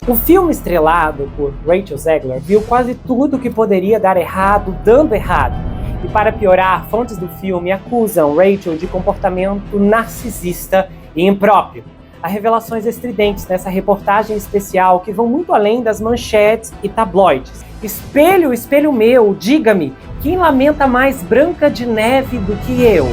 O filme estrelado por Rachel Zegler viu quase tudo que poderia dar errado dando errado. E para piorar, fontes do filme acusam Rachel de comportamento narcisista e impróprio. Há revelações estridentes nessa reportagem especial que vão muito além das manchetes e tabloides. Espelho, espelho meu, diga-me, quem lamenta mais Branca de Neve do que eu?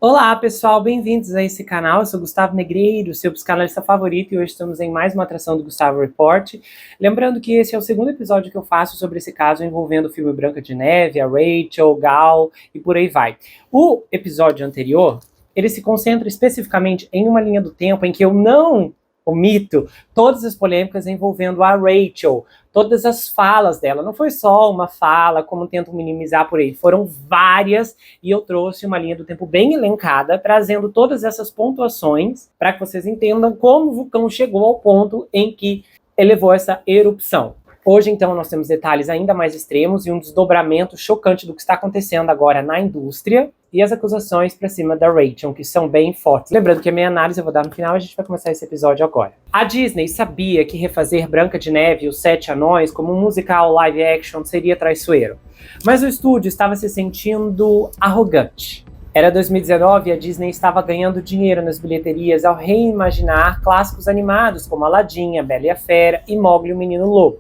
Olá pessoal, bem-vindos a esse canal. Eu sou Gustavo Negreiro, seu psicanalista favorito, e hoje estamos em mais uma atração do Gustavo Report. Lembrando que esse é o segundo episódio que eu faço sobre esse caso envolvendo o filme Branca de Neve, a Rachel, Gal e por aí vai. O episódio anterior, ele se concentra especificamente em uma linha do tempo em que eu não omito todas as polêmicas envolvendo a Rachel, todas as falas dela. Não foi só uma fala, como tentam minimizar por aí, foram várias, e eu trouxe uma linha do tempo bem elencada, trazendo todas essas pontuações para que vocês entendam como o vulcão chegou ao ponto em que elevou essa erupção. Hoje, então, nós temos detalhes ainda mais extremos e um desdobramento chocante do que está acontecendo agora na indústria e as acusações para cima da Rachel, que são bem fortes. Lembrando que a minha análise eu vou dar no final, a gente vai começar esse episódio agora. A Disney sabia que refazer Branca de Neve e os Sete Anões como um musical live action seria traiçoeiro, mas o estúdio estava se sentindo arrogante. Era 2019 e a Disney estava ganhando dinheiro nas bilheterias ao reimaginar clássicos animados como Aladdin, A Bela e a Fera e Mowgli, o Menino Lobo,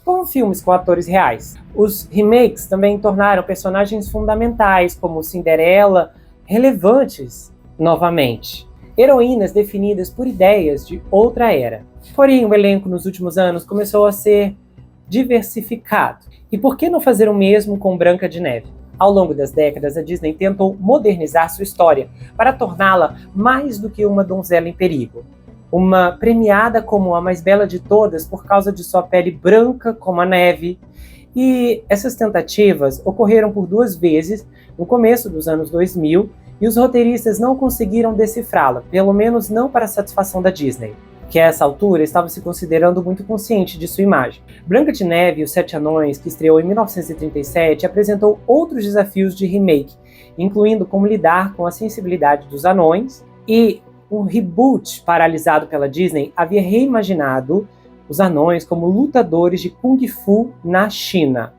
como filmes com atores reais. Os remakes também tornaram personagens fundamentais, como Cinderela, relevantes novamente. Heroínas definidas por ideias de outra era. Porém, o elenco nos últimos anos começou a ser diversificado. E por que não fazer o mesmo com Branca de Neve? Ao longo das décadas, a Disney tentou modernizar sua história para torná-la mais do que uma donzela em perigo. Uma premiada como a mais bela de todas por causa de sua pele branca como a neve. E essas tentativas ocorreram por duas vezes no começo dos anos 2000 e os roteiristas não conseguiram decifrá-la, pelo menos não para a satisfação da Disney, que a essa altura estava se considerando muito consciente de sua imagem. Branca de Neve e os Sete Anões, que estreou em 1937, apresentou outros desafios de remake, incluindo como lidar com a sensibilidade dos anões, e um reboot paralisado pela Disney havia reimaginado os anões como lutadores de Kung Fu na China.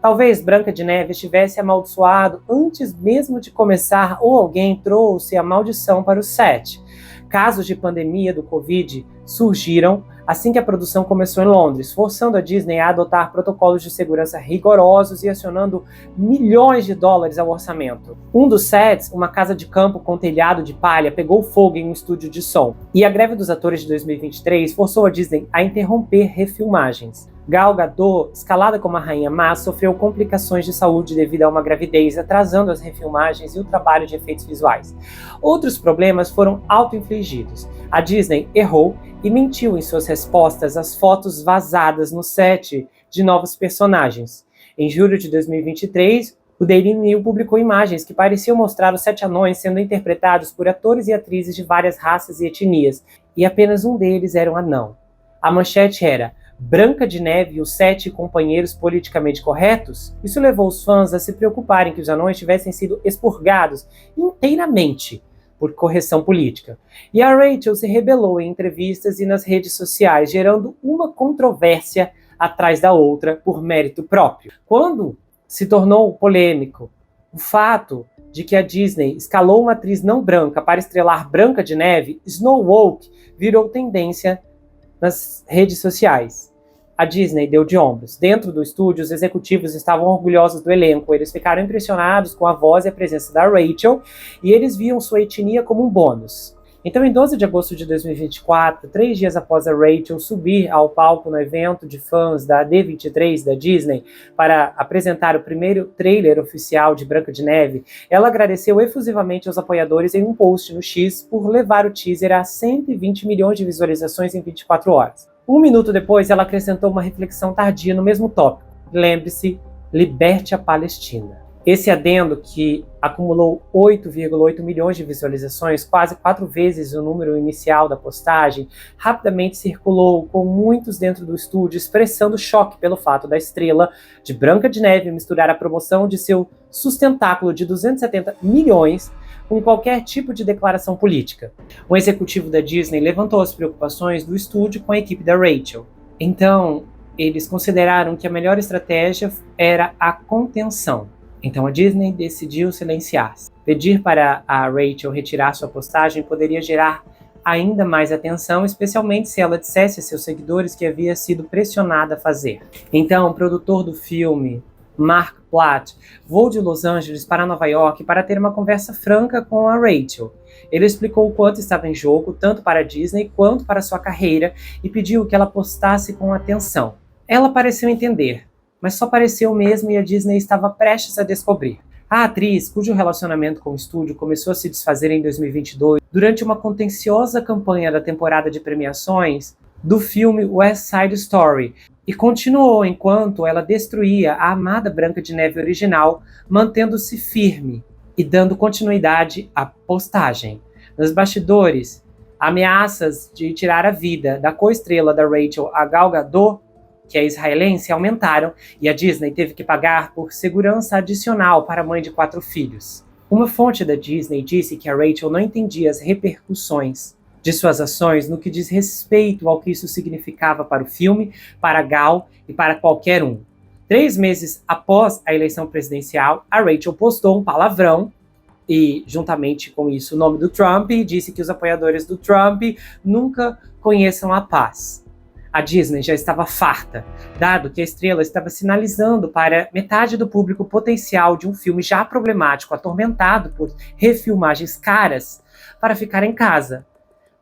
Talvez Branca de Neve estivesse amaldiçoado antes mesmo de começar, ou alguém trouxe a maldição para o set. Casos de pandemia do Covid surgiram assim que a produção começou em Londres, forçando a Disney a adotar protocolos de segurança rigorosos e acionando milhões de dólares ao orçamento. Um dos sets, uma casa de campo com telhado de palha, pegou fogo em um estúdio de som. E a greve dos atores de 2023 forçou a Disney a interromper refilmagens. Gal Gadot, escalada como a Rainha Má, sofreu complicações de saúde devido a uma gravidez, atrasando as refilmagens e o trabalho de efeitos visuais. Outros problemas foram auto-infligidos. A Disney errou e mentiu em suas respostas às fotos vazadas no set de novos personagens. Em julho de 2023, o Daily Mail publicou imagens que pareciam mostrar os Sete Anões sendo interpretados por atores e atrizes de várias raças e etnias, e apenas um deles era um anão. A manchete era: Branca de Neve e os Sete Companheiros Politicamente Corretos? Isso levou os fãs a se preocuparem que os anões tivessem sido expurgados inteiramente por correção política. E a Rachel se rebelou em entrevistas e nas redes sociais, gerando uma controvérsia atrás da outra por mérito próprio. Quando se tornou polêmico o fato de que a Disney escalou uma atriz não branca para estrelar Branca de Neve, Snow Woke virou tendência nas redes sociais. A Disney deu de ombros. Dentro do estúdio, os executivos estavam orgulhosos do elenco. Eles ficaram impressionados com a voz e a presença da Rachel, e eles viam sua etnia como um bônus. Então, em 12 de agosto de 2024, 3 dias após a Rachel subir ao palco no evento de fãs da D23 da Disney para apresentar o primeiro trailer oficial de Branca de Neve, ela agradeceu efusivamente aos apoiadores em um post no X por levar o teaser a 120 milhões de visualizações em 24 horas. Um minuto depois, ela acrescentou uma reflexão tardia no mesmo tópico. Lembre-se, liberte a Palestina. Esse adendo, que acumulou 8,8 milhões de visualizações, quase 4 vezes o número inicial da postagem, rapidamente circulou com muitos dentro do estúdio expressando choque pelo fato da estrela de Branca de Neve misturar a promoção de seu sustentáculo de 270 milhões com qualquer tipo de declaração política. Um executivo da Disney levantou as preocupações do estúdio com a equipe da Rachel. Então, eles consideraram que a melhor estratégia era a contenção. Então a Disney decidiu silenciar-se. Pedir para a Rachel retirar sua postagem poderia gerar ainda mais atenção, especialmente se ela dissesse a seus seguidores que havia sido pressionada a fazer. Então, o produtor do filme, Mark Platt, voou de Los Angeles para Nova York para ter uma conversa franca com a Rachel. Ele explicou o quanto estava em jogo, tanto para a Disney quanto para sua carreira, e pediu que ela postasse com atenção. Ela pareceu entender, mas só pareceu mesmo, e a Disney estava prestes a descobrir. A atriz, cujo relacionamento com o estúdio começou a se desfazer em 2022, durante uma contenciosa campanha da temporada de premiações do filme West Side Story, e continuou enquanto ela destruía a amada Branca de Neve original, mantendo-se firme e dando continuidade à postagem. Nos bastidores, ameaças de tirar a vida da co-estrela da Rachel, a Gal Gadot, que é israelense, aumentaram, e a Disney teve que pagar por segurança adicional para a mãe de 4 filhos. Uma fonte da Disney disse que a Rachel não entendia as repercussões de suas ações no que diz respeito ao que isso significava para o filme, para Gal e para qualquer um. 3 meses após a eleição presidencial, a Rachel postou um palavrão e, juntamente com isso, o nome do Trump, e disse que os apoiadores do Trump nunca conheçam a paz. A Disney já estava farta, dado que a estrela estava sinalizando para metade do público potencial de um filme já problemático, atormentado por refilmagens caras, para ficar em casa.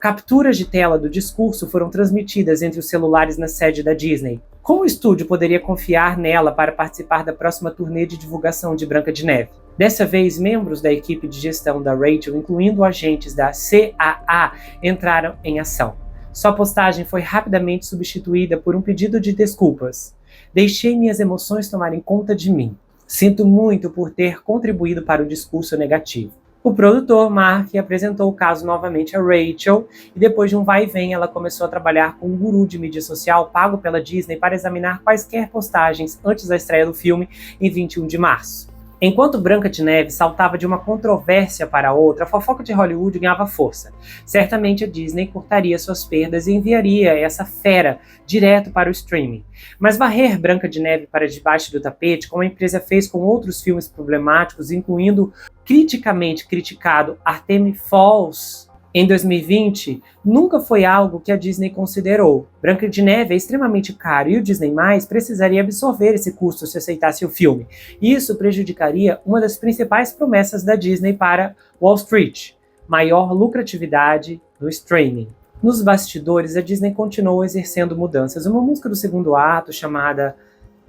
Capturas de tela do discurso foram transmitidas entre os celulares na sede da Disney. Como o estúdio poderia confiar nela para participar da próxima turnê de divulgação de Branca de Neve? Dessa vez, membros da equipe de gestão da Rachel, incluindo agentes da CAA, entraram em ação. Sua postagem foi rapidamente substituída por um pedido de desculpas. Deixei minhas emoções tomarem conta de mim. Sinto muito por ter contribuído para o discurso negativo. O produtor, Mark, apresentou o caso novamente a Rachel, e depois de um vai e vem, ela começou a trabalhar com um guru de mídia social pago pela Disney para examinar quaisquer postagens antes da estreia do filme em 21 de março. Enquanto Branca de Neve saltava de uma controvérsia para outra, a fofoca de Hollywood ganhava força. Certamente a Disney cortaria suas perdas e enviaria essa fera direto para o streaming. Mas varrer Branca de Neve para debaixo do tapete, como a empresa fez com outros filmes problemáticos, incluindo criticamente criticado Artemis Falls em 2020, nunca foi algo que a Disney considerou. Branca de Neve é extremamente caro e o Disney+, precisaria absorver esse custo se aceitasse o filme. Isso prejudicaria uma das principais promessas da Disney para Wall Street: maior lucratividade no streaming. Nos bastidores, a Disney continuou exercendo mudanças. Uma música do segundo ato, chamada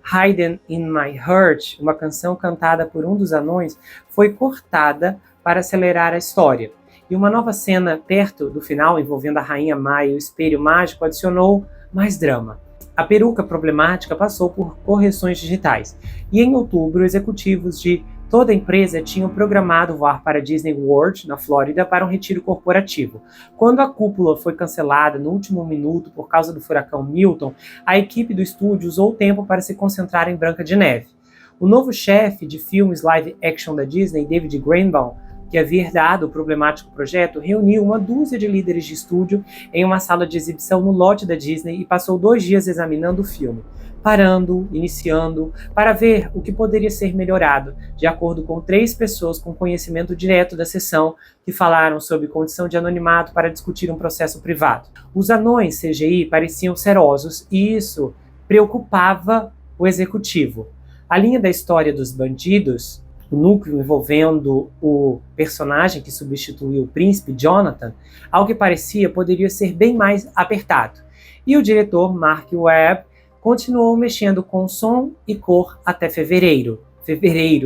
Hidden in My Heart, uma canção cantada por um dos anões, foi cortada para acelerar a história. E uma nova cena perto do final, envolvendo a Rainha Má e o espelho mágico, adicionou mais drama. A peruca problemática passou por correções digitais. E em outubro, executivos de toda a empresa tinham programado voar para Disney World, na Flórida, para um retiro corporativo. Quando a cúpula foi cancelada no último minuto por causa do furacão Milton, a equipe do estúdio usou o tempo para se concentrar em Branca de Neve. O novo chefe de filmes live action da Disney, David Greenbaum, que havia herdado o problemático projeto, reuniu uma dúzia de líderes de estúdio em uma sala de exibição no lote da Disney e passou 2 dias examinando o filme, parando, iniciando, para ver o que poderia ser melhorado, de acordo com 3 pessoas com conhecimento direto da sessão que falaram sobre condição de anonimato para discutir um processo privado. Os anões CGI pareciam serosos e isso preocupava o executivo. A linha da história dos bandidos, o núcleo envolvendo o personagem que substituiu o príncipe, Jonathan, ao que parecia poderia ser bem mais apertado. E o diretor, Mark Webb, continuou mexendo com som e cor até fevereiro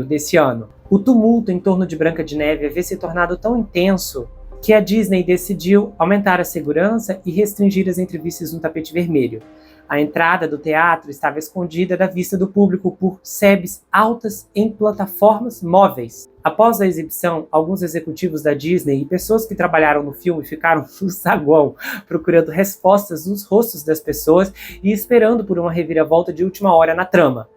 desse ano. O tumulto em torno de Branca de Neve havia se tornado tão intenso que a Disney decidiu aumentar a segurança e restringir as entrevistas no tapete vermelho. A entrada do teatro estava escondida da vista do público por sebes altas em plataformas móveis. Após a exibição, alguns executivos da Disney e pessoas que trabalharam no filme ficaram no saguão, procurando respostas nos rostos das pessoas e esperando por uma reviravolta de última hora na trama.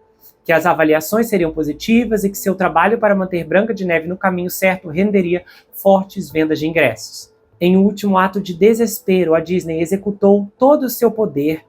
Que as avaliações seriam positivas e que seu trabalho para manter Branca de Neve no caminho certo renderia fortes vendas de ingressos. Em um último ato de desespero, a Disney executou todo o seu poder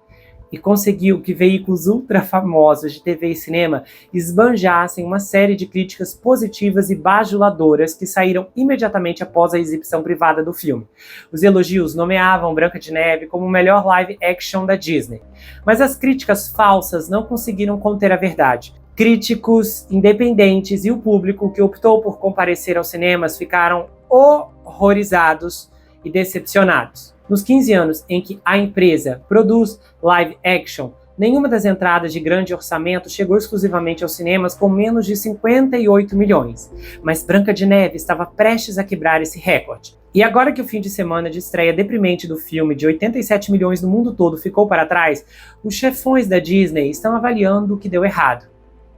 e conseguiu que veículos ultra famosos de TV e cinema esbanjassem uma série de críticas positivas e bajuladoras que saíram imediatamente após a exibição privada do filme. Os elogios nomeavam Branca de Neve como o melhor live action da Disney. Mas as críticas falsas não conseguiram conter a verdade. Críticos independentes e o público que optou por comparecer aos cinemas ficaram horrorizados e decepcionados. Nos 15 anos em que a empresa produz live action, nenhuma das entradas de grande orçamento chegou exclusivamente aos cinemas com menos de 58 milhões. Mas Branca de Neve estava prestes a quebrar esse recorde. E agora que o fim de semana de estreia deprimente do filme de 87 milhões no mundo todo ficou para trás, os chefões da Disney estão avaliando o que deu errado.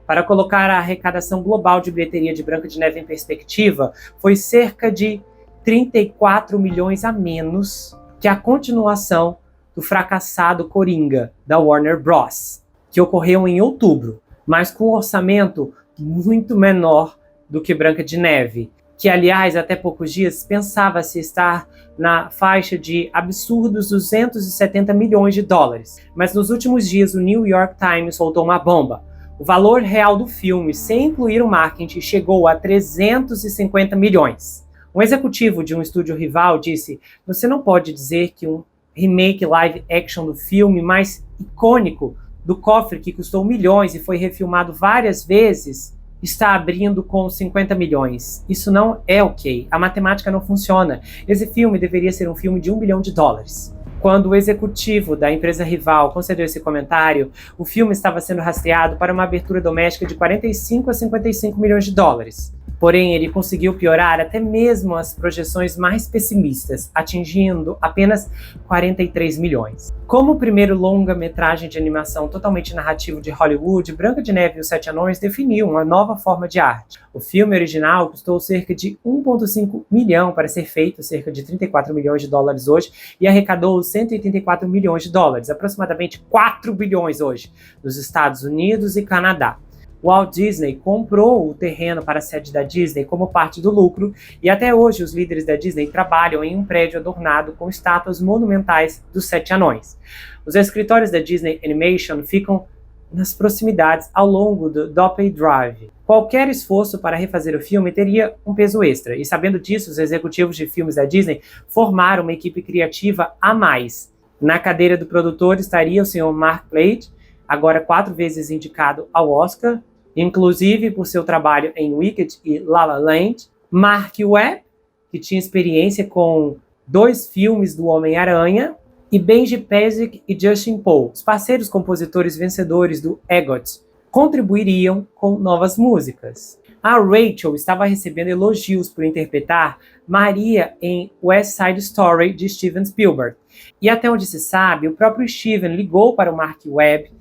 Para colocar a arrecadação global de bilheteria de Branca de Neve em perspectiva, foi cerca de 34 milhões a menos que a continuação do fracassado Coringa, da Warner Bros., que ocorreu em outubro, mas com um orçamento muito menor do que Branca de Neve, que, aliás, até poucos dias pensava-se estar na faixa de absurdos 270 milhões de dólares. Mas nos últimos dias o New York Times soltou uma bomba. O valor real do filme, sem incluir o marketing, chegou a 350 milhões. Um executivo de um estúdio rival disse: "Você não pode dizer que um remake live action do filme mais icônico do cofre que custou milhões e foi refilmado várias vezes está abrindo com 50 milhões. Isso não é ok. A matemática não funciona. Esse filme deveria ser um filme de $1 bilhão. Quando o executivo da empresa rival concedeu esse comentário, o filme estava sendo rastreado para uma abertura doméstica de 45 a 55 milhões de dólares. Porém, ele conseguiu piorar até mesmo as projeções mais pessimistas, atingindo apenas 43 milhões. Como o primeiro longa-metragem de animação totalmente narrativo de Hollywood, Branca de Neve e os Sete Anões definiu uma nova forma de arte. O filme original custou cerca de 1,5 milhão para ser feito, cerca de 34 milhões de dólares hoje, e arrecadou 184 milhões de dólares, aproximadamente 4 bilhões hoje, nos Estados Unidos e Canadá. Walt Disney comprou o terreno para a sede da Disney como parte do lucro, e até hoje os líderes da Disney trabalham em um prédio adornado com estátuas monumentais dos Sete Anões. Os escritórios da Disney Animation ficam nas proximidades ao longo do Dopey Drive. Qualquer esforço para refazer o filme teria um peso extra, e sabendo disso, os executivos de filmes da Disney formaram uma equipe criativa a mais. Na cadeira do produtor estaria o Sr. Mark Waid, agora 4 vezes indicado ao Oscar, inclusive por seu trabalho em Wicked e La La Land. Mark Webb, que tinha experiência com 2 filmes do Homem-Aranha, e Benji Pasek e Justin Paul, os parceiros compositores vencedores do EGOT, contribuiriam com novas músicas. A Rachel estava recebendo elogios por interpretar Maria em West Side Story, de Steven Spielberg. E até onde se sabe, o próprio Steven ligou para o Mark Webb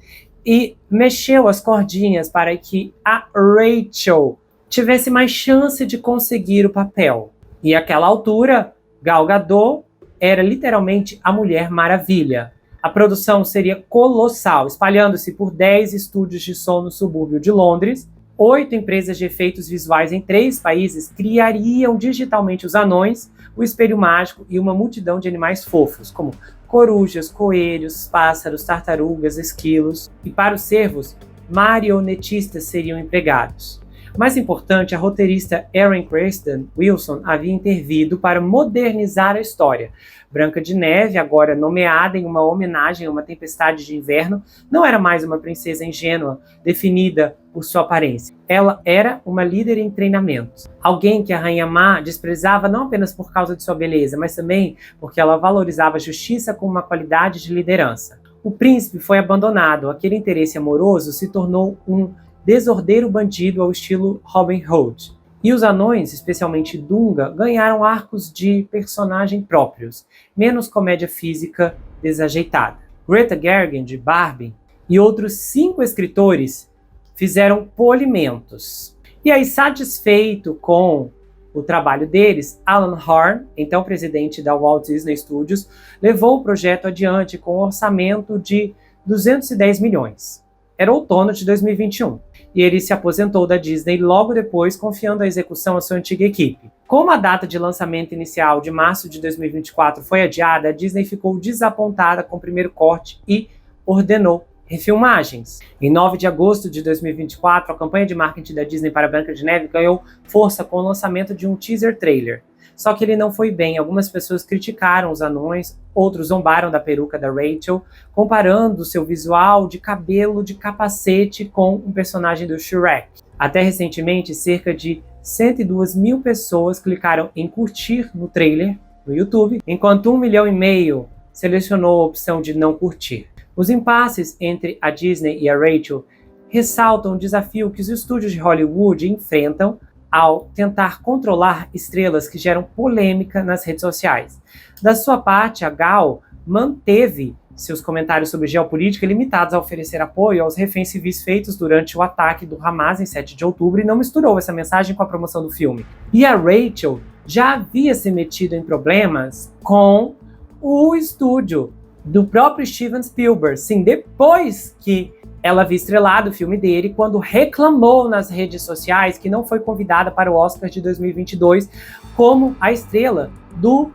e mexeu as cordinhas para que a Rachel tivesse mais chance de conseguir o papel. E àquela altura, Gal Gadot era literalmente a Mulher Maravilha. A produção seria colossal, espalhando-se por 10 estúdios de som no subúrbio de Londres. 8 empresas de efeitos visuais em 3 países criariam digitalmente os anões, o espelho mágico e uma multidão de animais fofos, como corujas, coelhos, pássaros, tartarugas, esquilos. E para os cervos, marionetistas seriam empregados. Mais importante, a roteirista Erin Creston Wilson havia intervido para modernizar a história. Branca de Neve, agora nomeada em uma homenagem a uma tempestade de inverno, não era mais uma princesa ingênua, definida por sua aparência. Ela era uma líder em treinamento. Alguém que a Rainha Má desprezava não apenas por causa de sua beleza, mas também porque ela valorizava a justiça como uma qualidade de liderança. O príncipe foi abandonado. Aquele interesse amoroso se tornou um desordeiro bandido ao estilo Robin Hood. E os anões, especialmente Dunga, ganharam arcos de personagem próprios, menos comédia física desajeitada. Greta Gerwig, de Barbie, e outros 5 escritores fizeram polimentos. E aí, satisfeito com o trabalho deles, Alan Horn, então presidente da Walt Disney Studios, levou o projeto adiante com um orçamento de 210 milhões. Era outono de 2021. E ele se aposentou da Disney logo depois, confiando a execução à sua antiga equipe. Como a data de lançamento inicial de março de 2024 foi adiada, a Disney ficou desapontada com o primeiro corte e ordenou refilmagens. Em 9 de agosto de 2024, a campanha de marketing da Disney para Branca de Neve ganhou força com o lançamento de um teaser trailer. Só que ele não foi bem. Algumas pessoas criticaram os anões, outros zombaram da peruca da Rachel, comparando seu visual de cabelo de capacete com um personagem do Shrek. Até recentemente, cerca de 102 mil pessoas clicaram em curtir no trailer no YouTube, enquanto 1,5 milhão selecionou a opção de não curtir. Os impasses entre a Disney e a Rachel ressaltam o desafio que os estúdios de Hollywood enfrentam ao tentar controlar estrelas que geram polêmica nas redes sociais. Da sua parte, a Gal manteve seus comentários sobre geopolítica limitados a oferecer apoio aos reféns civis feitos durante o ataque do Hamas em 7 de outubro e não misturou essa mensagem com a promoção do filme. E a Rachel já havia se metido em problemas com o estúdio do próprio Steven Spielberg, sim, depois que ela havia estrelado o filme dele, quando reclamou nas redes sociais que não foi convidada para o Oscar de 2022 como a estrela do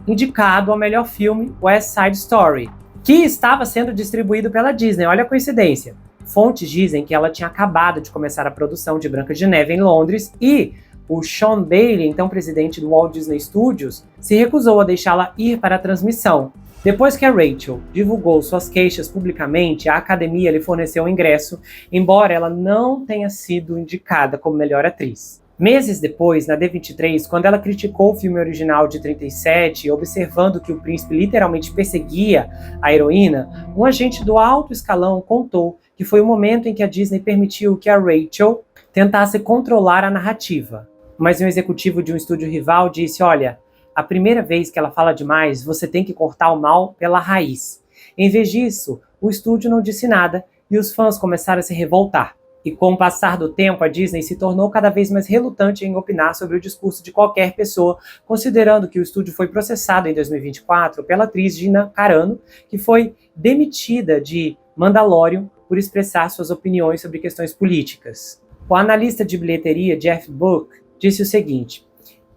indicado ao melhor filme West Side Story, que estava sendo distribuído pela Disney. Olha a coincidência. Fontes dizem que ela tinha acabado de começar a produção de Branca de Neve em Londres e o Sean Bailey, então presidente do Walt Disney Studios, se recusou a deixá-la ir para a transmissão. Depois que a Rachel divulgou suas queixas publicamente, a academia lhe forneceu um ingresso, embora ela não tenha sido indicada como melhor atriz. Meses depois, na D23, quando ela criticou o filme original de 37, observando que o príncipe literalmente perseguia a heroína, um agente do alto escalão contou que foi o momento em que a Disney permitiu que a Rachel tentasse controlar a narrativa. Mas um executivo de um estúdio rival disse: olha, a primeira vez que ela fala demais, você tem que cortar o mal pela raiz. Em vez disso, o estúdio não disse nada e os fãs começaram a se revoltar. E com o passar do tempo, a Disney se tornou cada vez mais relutante em opinar sobre o discurso de qualquer pessoa, considerando que o estúdio foi processado em 2024 pela atriz Gina Carano, que foi demitida de Mandalorian por expressar suas opiniões sobre questões políticas. O analista de bilheteria Jeff Book disse o seguinte: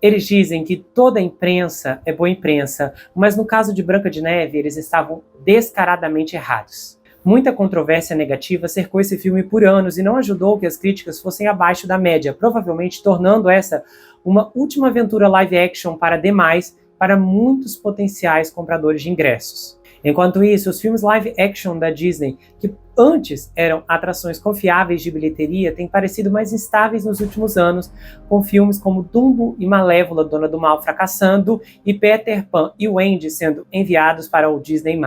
eles dizem que toda a imprensa é boa imprensa, mas no caso de Branca de Neve, eles estavam descaradamente errados. Muita controvérsia negativa cercou esse filme por anos e não ajudou que as críticas fossem abaixo da média, provavelmente tornando essa uma última aventura live action para demais, para muitos potenciais compradores de ingressos. Enquanto isso, os filmes live action da Disney, que antes eram atrações confiáveis de bilheteria, têm parecido mais instáveis nos últimos anos, com filmes como Dumbo e Malévola, Dona do Mal, fracassando, e Peter Pan e Wendy sendo enviados para o Disney+.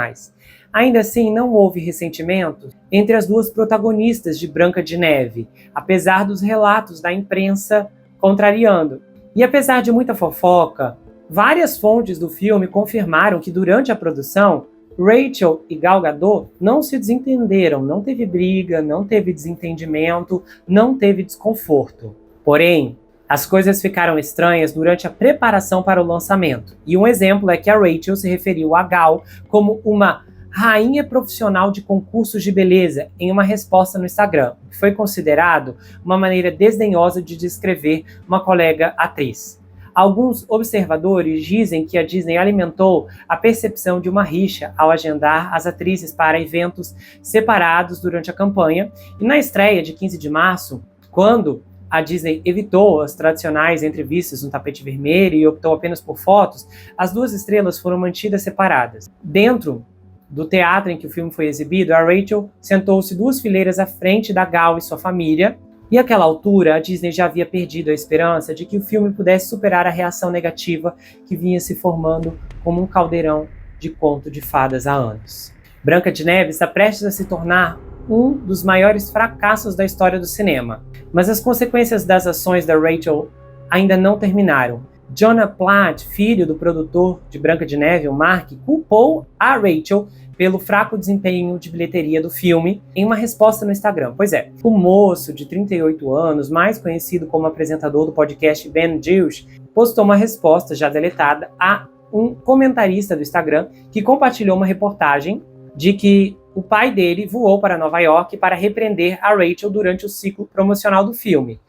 Ainda assim, não houve ressentimento entre as duas protagonistas de Branca de Neve, apesar dos relatos da imprensa contrariando. E apesar de muita fofoca, várias fontes do filme confirmaram que durante a produção, Rachel e Gal Gadot não se desentenderam, não teve briga, não teve desentendimento, não teve desconforto. Porém, as coisas ficaram estranhas durante a preparação para o lançamento. E um exemplo é que a Rachel se referiu a Gal como uma rainha profissional de concursos de beleza em uma resposta no Instagram, que foi considerado uma maneira desdenhosa de descrever uma colega atriz. Alguns observadores dizem que a Disney alimentou a percepção de uma rixa ao agendar as atrizes para eventos separados durante a campanha, e na estreia de 15 de março, quando a Disney evitou as tradicionais entrevistas no tapete vermelho e optou apenas por fotos, as duas estrelas foram mantidas separadas. Dentro do teatro em que o filme foi exibido, a Rachel sentou-se 2 fileiras à frente da Gal e sua família, e àquela altura a Disney já havia perdido a esperança de que o filme pudesse superar a reação negativa que vinha se formando como um caldeirão de conto de fadas há anos. Branca de Neve está prestes a se tornar um dos maiores fracassos da história do cinema, mas as consequências das ações da Rachel ainda não terminaram. Jonah Platt, filho do produtor de Branca de Neve, o Mark, culpou a Rachel pelo fraco desempenho de bilheteria do filme em uma resposta no Instagram. Pois é, o moço de 38 anos, mais conhecido como apresentador do podcast Ben Jewish, postou uma resposta já deletada a um comentarista do Instagram que compartilhou uma reportagem de que o pai dele voou para Nova York para repreender a Rachel durante o ciclo promocional do filme.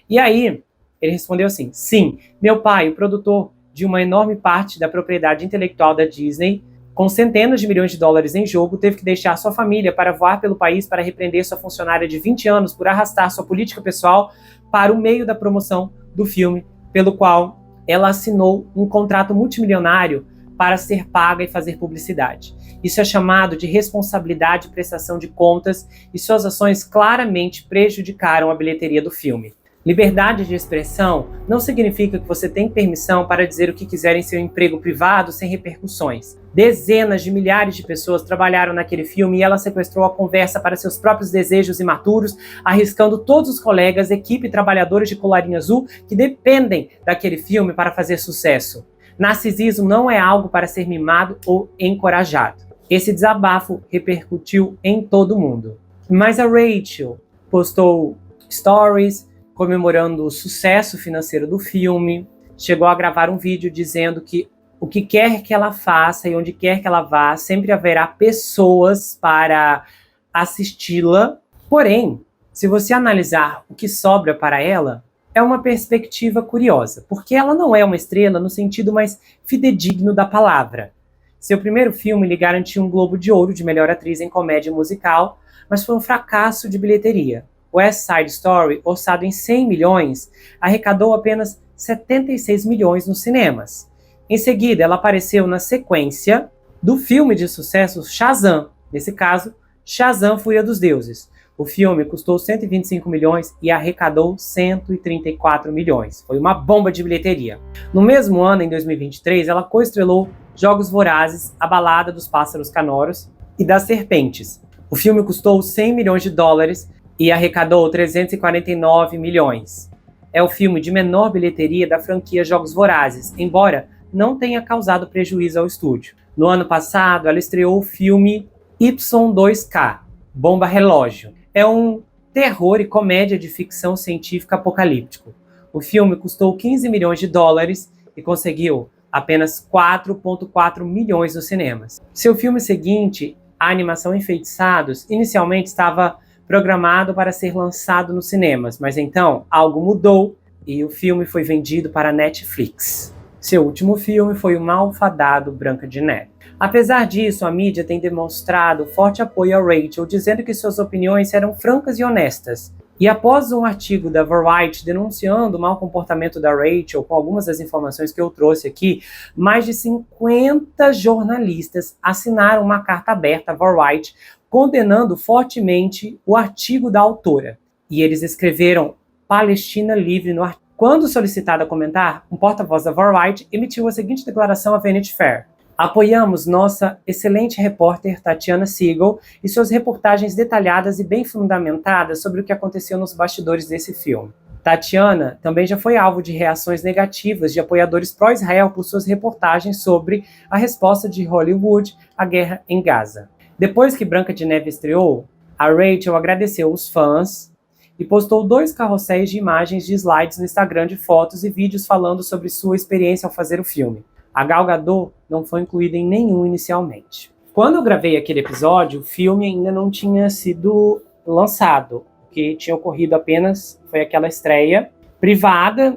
E aí, ele respondeu assim: sim, meu pai, o produtor de uma enorme parte da propriedade intelectual da Disney, com centenas de milhões de dólares em jogo, teve que deixar sua família para voar pelo país para repreender sua funcionária de 20 anos por arrastar sua política pessoal para o meio da promoção do filme, pelo qual ela assinou um contrato multimilionário para ser paga e fazer publicidade. Isso é chamado de responsabilidade e prestação de contas, e suas ações claramente prejudicaram a bilheteria do filme. Liberdade de expressão não significa que você tem permissão para dizer o que quiser em seu emprego privado sem repercussões. Dezenas de milhares de pessoas trabalharam naquele filme e ela sequestrou a conversa para seus próprios desejos imaturos, arriscando todos os colegas, equipe e trabalhadores de colarinho azul que dependem daquele filme para fazer sucesso. Narcisismo não é algo para ser mimado ou encorajado. Esse desabafo repercutiu em todo mundo. Mas a Rachel postou stories comemorando o sucesso financeiro do filme, chegou a gravar um vídeo dizendo que o que quer que ela faça e onde quer que ela vá, sempre haverá pessoas para assisti-la. Porém, se você analisar o que sobra para ela, é uma perspectiva curiosa, porque ela não é uma estrela no sentido mais fidedigno da palavra. Seu primeiro filme lhe garantiu um Globo de Ouro de melhor atriz em comédia musical, mas foi um fracasso de bilheteria. West Side Story, orçado em 100 milhões, arrecadou apenas 76 milhões nos cinemas. Em seguida, ela apareceu na sequência do filme de sucesso Shazam, nesse caso, Shazam! Fúria dos Deuses. O filme custou 125 milhões e arrecadou 134 milhões. Foi uma bomba de bilheteria. No mesmo ano, em 2023, ela coestrelou Jogos Vorazes, A Balada dos Pássaros Canoros e das Serpentes. O filme custou 100 milhões de dólares e arrecadou 349 milhões. É o filme de menor bilheteria da franquia Jogos Vorazes, embora não tenha causado prejuízo ao estúdio. No ano passado, ela estreou o filme Y2K, Bomba Relógio. É um terror e comédia de ficção científica apocalíptico. O filme custou 15 milhões de dólares e conseguiu apenas 4,4 milhões nos cinemas. Seu filme seguinte, a animação Enfeitiçados, inicialmente estava programado para ser lançado nos cinemas, mas então algo mudou e o filme foi vendido para a Netflix. Seu último filme foi o malfadado Branca de Neve. Apesar disso, a mídia tem demonstrado forte apoio a Rachel, dizendo que suas opiniões eram francas e honestas. E após um artigo da Variety denunciando o mau comportamento da Rachel, com algumas das informações que eu trouxe aqui, mais de 50 jornalistas assinaram uma carta aberta à Variety, condenando fortemente o artigo da autora. E eles escreveram Palestina Livre no artigo. Quando solicitada a comentar, um porta-voz da Variety emitiu a seguinte declaração à Vanity Fair: apoiamos nossa excelente repórter Tatiana Siegel e suas reportagens detalhadas e bem fundamentadas sobre o que aconteceu nos bastidores desse filme. Tatiana também já foi alvo de reações negativas de apoiadores pró-Israel por suas reportagens sobre a resposta de Hollywood à guerra em Gaza. Depois que Branca de Neve estreou, a Rachel agradeceu os fãs e postou 2 carrosséis de imagens de slides no Instagram de fotos e vídeos falando sobre sua experiência ao fazer o filme. A Gal Gadot não foi incluída em nenhum inicialmente. Quando eu gravei aquele episódio, o filme ainda não tinha sido lançado. O que tinha ocorrido apenas foi aquela estreia privada.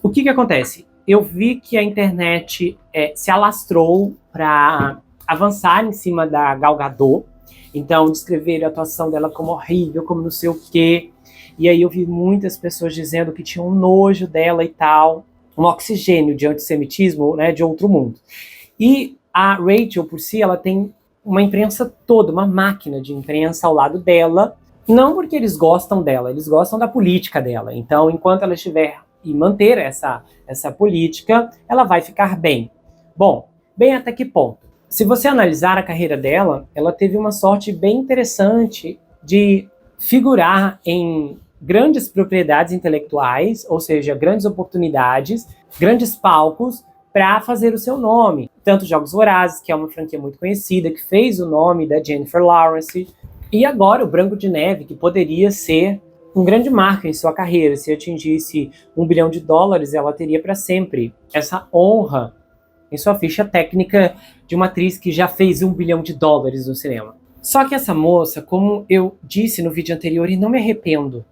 O que acontece? Eu vi que a internet se alastrou para avançar em cima da Gal Gadot. Então, descrever a atuação dela como horrível, como não sei o quê. E aí eu vi muitas pessoas dizendo que tinham nojo dela e tal. Um oxigênio de antissemitismo, né, de outro mundo. E a Rachel, por si, ela tem uma imprensa toda, uma máquina de imprensa ao lado dela, não porque eles gostam dela, eles gostam da política dela. Então, enquanto ela estiver e manter essa política, ela vai ficar bem. Bom, bem até que ponto? Se você analisar a carreira dela, ela teve uma sorte bem interessante de figurar em grandes propriedades intelectuais, ou seja, grandes oportunidades, grandes palcos, para fazer o seu nome. Tanto Jogos Vorazes, que é uma franquia muito conhecida, que fez o nome da Jennifer Lawrence, e agora o Branco de Neve, que poderia ser um grande marco em sua carreira. Se atingisse $1 bilhão, ela teria para sempre essa honra em sua ficha técnica de uma atriz que já fez $1 bilhão no cinema. Só que essa moça, como eu disse no vídeo anterior, e não me arrependo,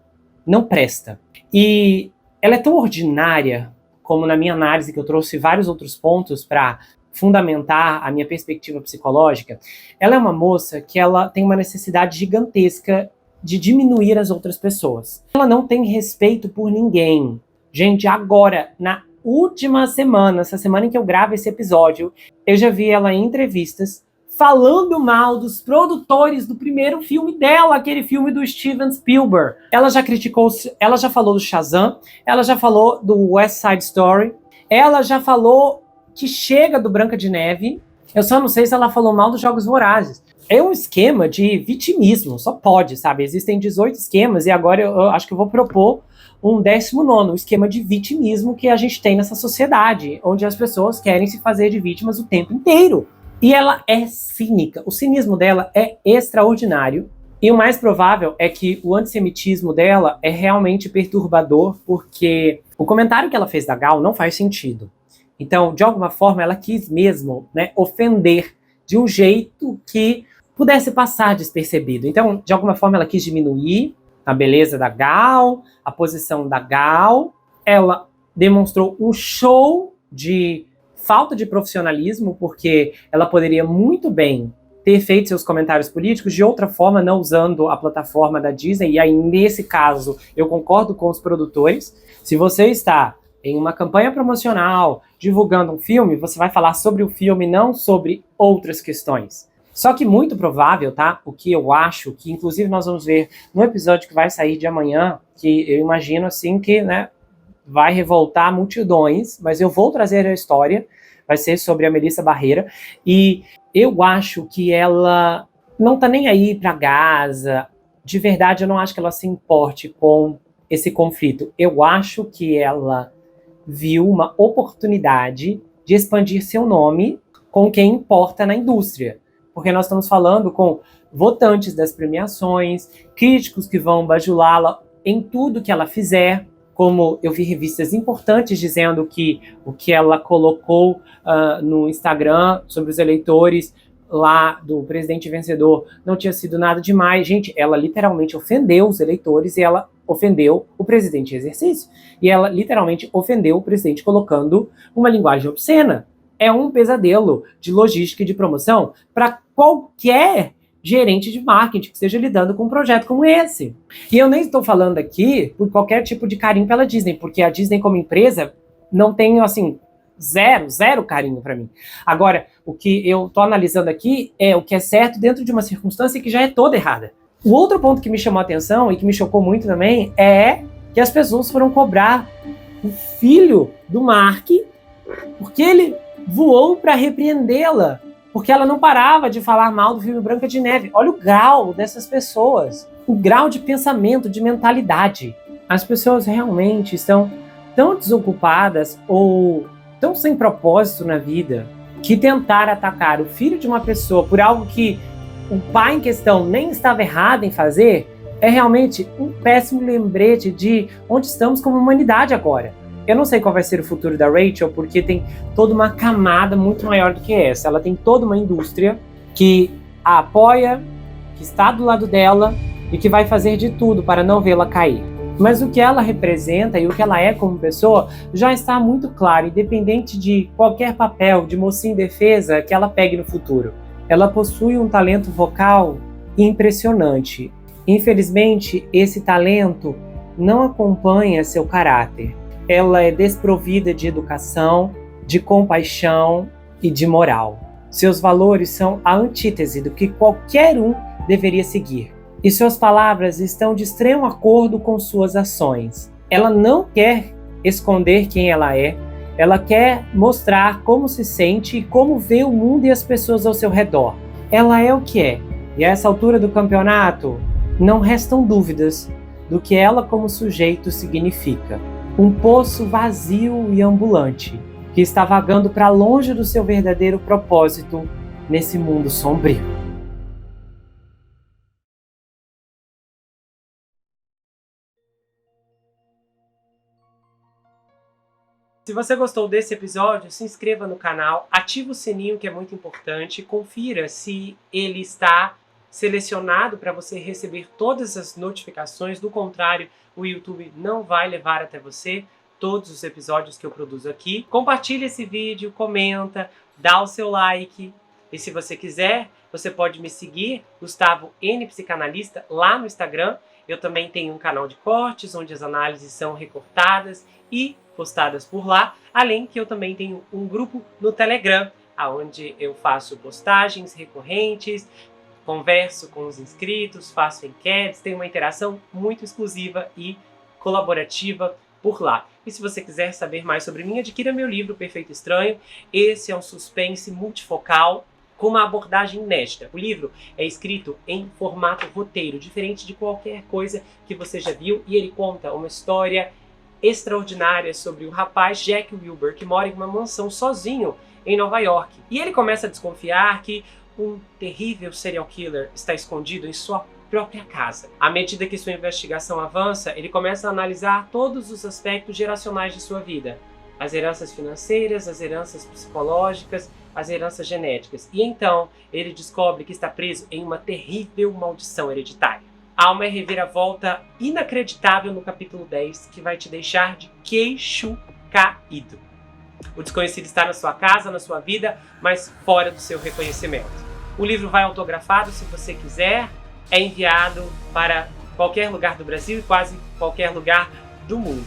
não presta. E ela é tão ordinária, como na minha análise, que eu trouxe vários outros pontos para fundamentar a minha perspectiva psicológica. Ela é uma moça que ela tem uma necessidade gigantesca de diminuir as outras pessoas. Ela não tem respeito por ninguém. Gente, agora, na última semana, essa semana em que eu gravo esse episódio, eu já vi ela em entrevistas falando mal dos produtores do primeiro filme dela, aquele filme do Steven Spielberg. Ela já criticou, ela já falou do Shazam, ela já falou do West Side Story, ela já falou que chega do Branca de Neve. Eu só não sei se ela falou mal dos Jogos Vorazes. É um esquema de vitimismo, só pode, sabe? Existem 18 esquemas e agora eu acho que eu vou propor um 19º, um esquema de vitimismo que a gente tem nessa sociedade, onde as pessoas querem se fazer de vítimas o tempo inteiro. E ela é cínica. O cinismo dela é extraordinário. E o mais provável é que o antissemitismo dela é realmente perturbador, porque o comentário que ela fez da Gal não faz sentido. Então, de alguma forma, ela quis mesmo, né, ofender de um jeito que pudesse passar despercebido. Então, de alguma forma, ela quis diminuir a beleza da Gal, a posição da Gal. Ela demonstrou um show de falta de profissionalismo, porque ela poderia muito bem ter feito seus comentários políticos de outra forma, não usando a plataforma da Disney. E aí, nesse caso, eu concordo com os produtores. Se você está em uma campanha promocional, divulgando um filme, você vai falar sobre o filme, não sobre outras questões. Só que muito provável, tá? O que eu acho, que inclusive nós vamos ver no episódio que vai sair de amanhã, que eu imagino assim que, né, vai revoltar multidões, mas eu vou trazer a história, vai ser sobre a Melissa Barrera, e eu acho que ela não tá nem aí pra Gaza. De verdade, eu não acho que ela se importe com esse conflito. Eu acho que ela viu uma oportunidade de expandir seu nome com quem importa na indústria. Porque nós estamos falando com votantes das premiações, críticos que vão bajulá-la em tudo que ela fizer. Como eu vi revistas importantes dizendo que o que ela colocou no Instagram sobre os eleitores lá do presidente vencedor não tinha sido nada demais. Gente, ela literalmente ofendeu os eleitores e ela ofendeu o presidente em exercício. E ela literalmente ofendeu o presidente colocando uma linguagem obscena. É um pesadelo de logística e de promoção para qualquer gerente de marketing que esteja lidando com um projeto como esse. E eu nem estou falando aqui por qualquer tipo de carinho pela Disney, porque a Disney como empresa não tem, assim, zero carinho para mim. Agora, o que eu estou analisando aqui é o que é certo dentro de uma circunstância que já é toda errada. O outro ponto que me chamou a atenção e que me chocou muito também é que as pessoas foram cobrar o filho do Mark porque ele voou para repreendê-la, porque ela não parava de falar mal do filme Branca de Neve. Olha o grau dessas pessoas, o grau de pensamento, de mentalidade. As pessoas realmente estão tão desocupadas ou tão sem propósito na vida que tentar atacar o filho de uma pessoa por algo que o pai em questão nem estava errado em fazer é realmente um péssimo lembrete de onde estamos como humanidade agora. Eu não sei qual vai ser o futuro da Rachel, porque tem toda uma camada muito maior do que essa. Ela tem toda uma indústria que a apoia, que está do lado dela e que vai fazer de tudo para não vê-la cair. Mas o que ela representa e o que ela é como pessoa já está muito claro, independente de qualquer papel de mocinha indefesa que ela pegue no futuro. Ela possui um talento vocal impressionante. Infelizmente, esse talento não acompanha seu caráter. Ela é desprovida de educação, de compaixão e de moral. Seus valores são a antítese do que qualquer um deveria seguir. E suas palavras estão de extremo acordo com suas ações. Ela não quer esconder quem ela é, ela quer mostrar como se sente e como vê o mundo e as pessoas ao seu redor. Ela é o que é. E a essa altura do campeonato, não restam dúvidas do que ela como sujeito significa. Um poço vazio e ambulante, que está vagando para longe do seu verdadeiro propósito nesse mundo sombrio. Se você gostou desse episódio, se inscreva no canal, ative o sininho que é muito importante, confira se ele está selecionado para você receber todas as notificações, do contrário, o YouTube não vai levar até você todos os episódios que eu produzo aqui. Compartilhe esse vídeo, comenta, dá o seu like e se você quiser, você pode me seguir, Gustavo N Psicanalista, lá no Instagram. Eu também tenho um canal de cortes, onde as análises são recortadas e postadas por lá, além que eu também tenho um grupo no Telegram, onde eu faço postagens recorrentes, converso com os inscritos, faço enquetes, tenho uma interação muito exclusiva e colaborativa por lá. E se você quiser saber mais sobre mim, adquira meu livro Perfeito Estranho. Esse é um suspense multifocal com uma abordagem inédita. O livro é escrito em formato roteiro, diferente de qualquer coisa que você já viu, e ele conta uma história extraordinária sobre o rapaz Jack Wilbur, que mora em uma mansão sozinho em Nova York. E ele começa a desconfiar que um terrível serial killer está escondido em sua própria casa. À medida que sua investigação avança, ele começa a analisar todos os aspectos geracionais de sua vida. As heranças financeiras, as heranças psicológicas, as heranças genéticas. E então, ele descobre que está preso em uma terrível maldição hereditária. Há uma reviravolta inacreditável no capítulo 10 que vai te deixar de queixo caído. O desconhecido está na sua casa, na sua vida, mas fora do seu reconhecimento. O livro vai autografado, se você quiser, é enviado para qualquer lugar do Brasil e quase qualquer lugar do mundo.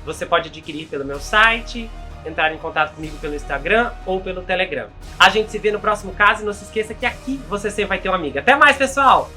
Você pode adquirir pelo meu site, entrar em contato comigo pelo Instagram ou pelo Telegram. A gente se vê no próximo caso e não se esqueça que aqui você sempre vai ter uma amiga. Até mais, pessoal!